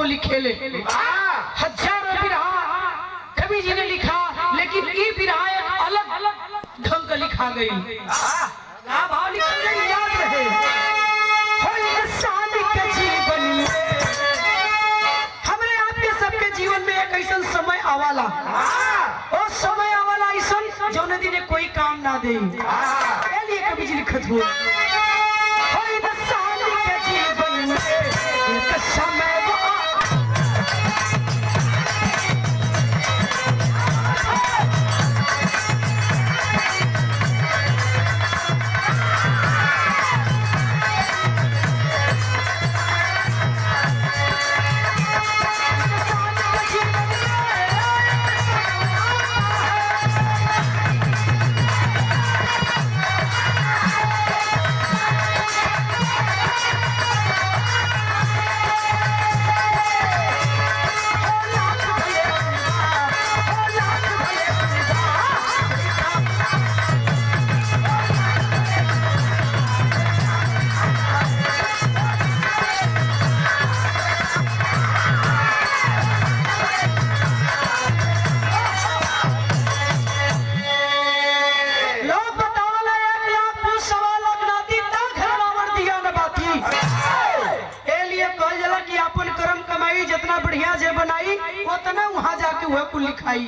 लिखे ले हजारों बिरहा कवि जी ने लिखा, लेकिन ये बिरहा एक अलग ढंग का लिखा गई। क्या भाव लिखा गई याद रहे। हमारे आपके सबके जीवन में एक ऐसा समय आवाला, और समय आवाला ऐसा जो नदी ने कोई काम ना दे, लिए कवि जी लिखत हो समय जितना बढ़िया जे बनाई उतना वहां जाके वह को लिखाई।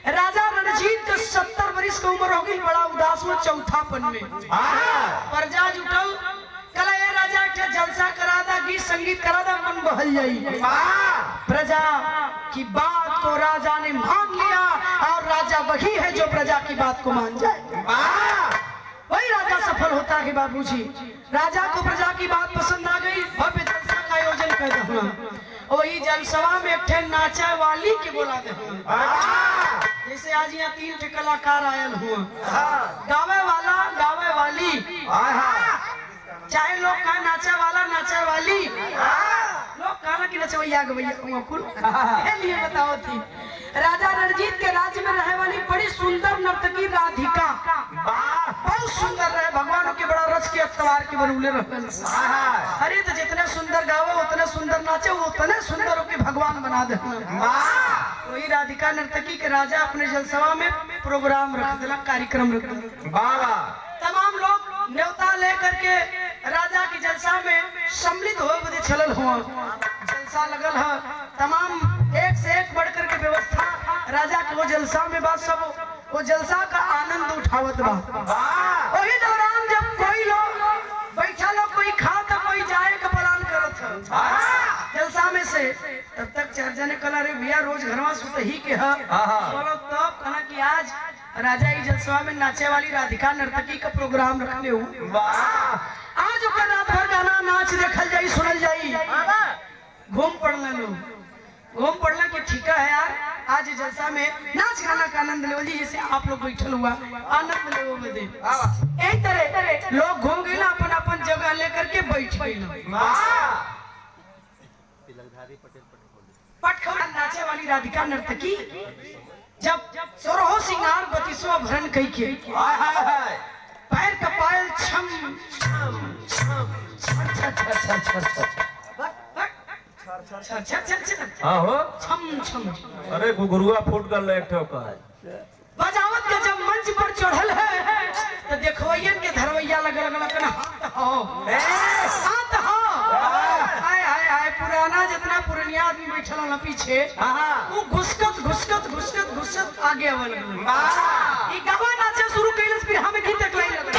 राजा रणजीत 70 वर्ष की उम्र हो गई, बड़ा उदास हुआ चौथापन में। प्रजा जुटल कला ये राजा के जलसा करा दा, गीत संगीत करा दा, मन बहल जाई। प्रजा की बात को राजा ने मान लिया, और राजा वही है जो प्रजा की बात को मान जाए। वही राजा सफल होता है बाबूजी। राजा को प्रजा की बात पसंद आ गई, भव्य जलसा का आयोजन कर दिया। वही जनसभा में एक नाचा वाली के बोला दे, जैसे आज यहाँ 3 कलाकार आयल हुआ, गावे वाला गावे वाली, चाहे लोग कहा नाचा वाला नाचा वाली, लोग कहना कि नचवैया गवैया कुल लिए बताओ थी। राजा रणजीत के राज्य में रहने वाली बड़ी सुंदर नर्तकी राधिका, बहुत सुंदर रहे, भगवान के बड़ा रच के अवतार के बनूले रहे। अरे तो जितने सुंदर गावे उतने सुंदर नाचे, उतने सुंदर के भगवान बना दे। वही राधिका नर्तकी के राजा अपने जलसभा में प्रोग्राम रख दिला, कार्यक्रम रख दिला। तमाम लोग न्योता लेकर के राजा की जलसा में सम्मिलित हो बदे चलल हुआ। जलसा लगल है, तमाम एक से एक बढ़कर के व्यवस्था राजा के वो जलसा में बात, सब वो जलसा का आनंद उठावत बा। वही दौरान जब कोई लोग बैठा लोग, कोई खा तो कोई जाए का प्लान करत है जलसा में से, तब तक 4 जने कला रे भैया रोज घरवा सुत ही के है, बोलो तब कहना कि आज राजा की जलसा में नाचे वाली राधिका नर्तकी का प्रोग्राम रखने हो। आज ओकर रात भर गाना नाच देखल जाई, सुनल जाई, घूम पड़ना लोग, घूम पड़ना कि ठीक है यार, आज जलसा में नाच गाना का आनंद ले, जैसे आप लोग बैठल हुआ आनंद ले बदे। यही तरह लोग घूम गए ना, अपन अपन जगह लेकर के बैठ गए। पटखड़ नाचे वाली राधिका नर्तकी जब सोरहो सिंगार बतीसवा भरण कई के, पैर का पायल छम छम हाँ हो छम छम अरे गुगरुआ फूट गल एक ठोका बजावत के जब मंच पर चढ़ल है तो देखवैयन के धरवैया लगल हाथ हो हाय हाय हाय पुराना जितना पुरनिया आदमी बैठल ना पीछे वो घुसकत आगे आवल ई गावा नाचे शुरू कइलस फिर हमें गीत एकलाई लगल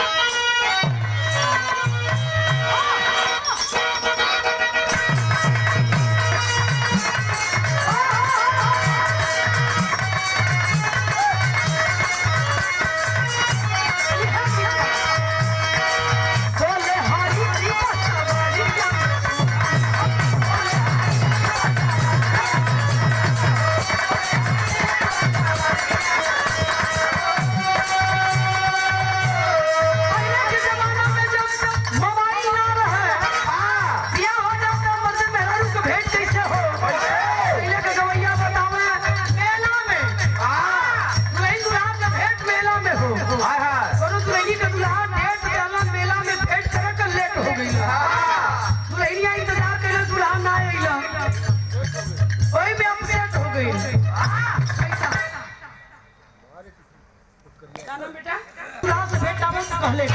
पहले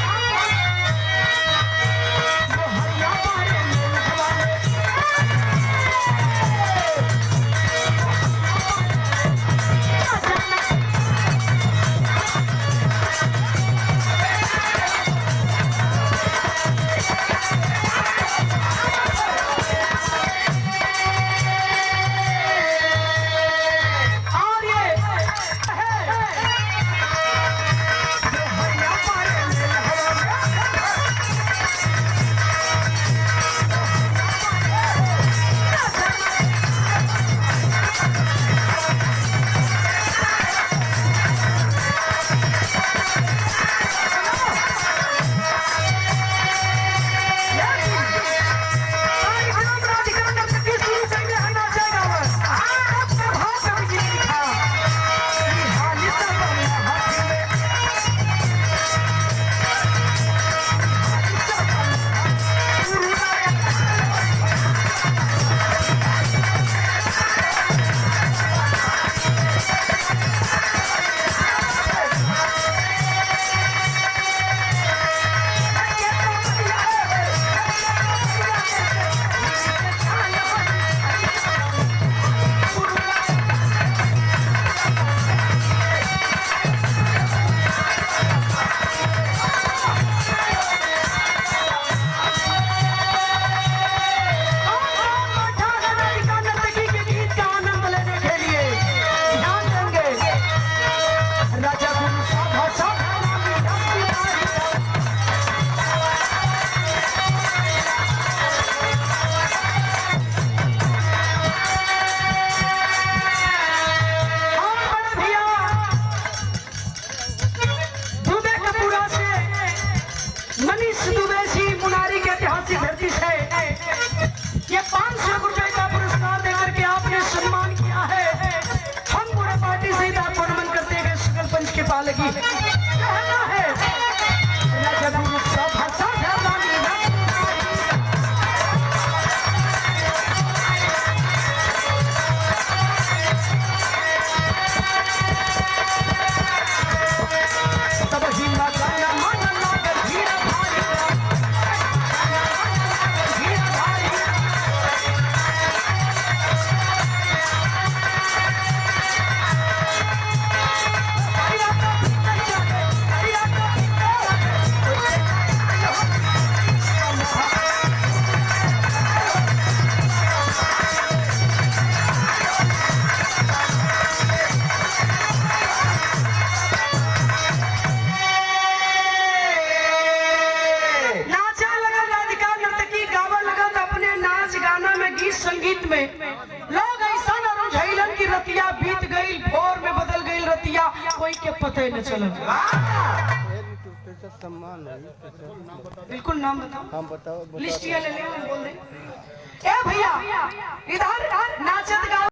ये 500 रुपए का पुरस्कार देकर के आपने सम्मान किया है। हम पूरा पार्टी से आपको नमन करते हैं। शुगल पंच के पालकी कहना है संगीत में लोग ऐसा न रुझैलन की रतिया बीत गई, भोर में बदल गई रतिया, कोई के पता न चल। सम्मान बिल्कुल नाम बताओ। हम बताओ लिस्टिया ले ले बोल दे। ए भैया इधर नाचत गाओ।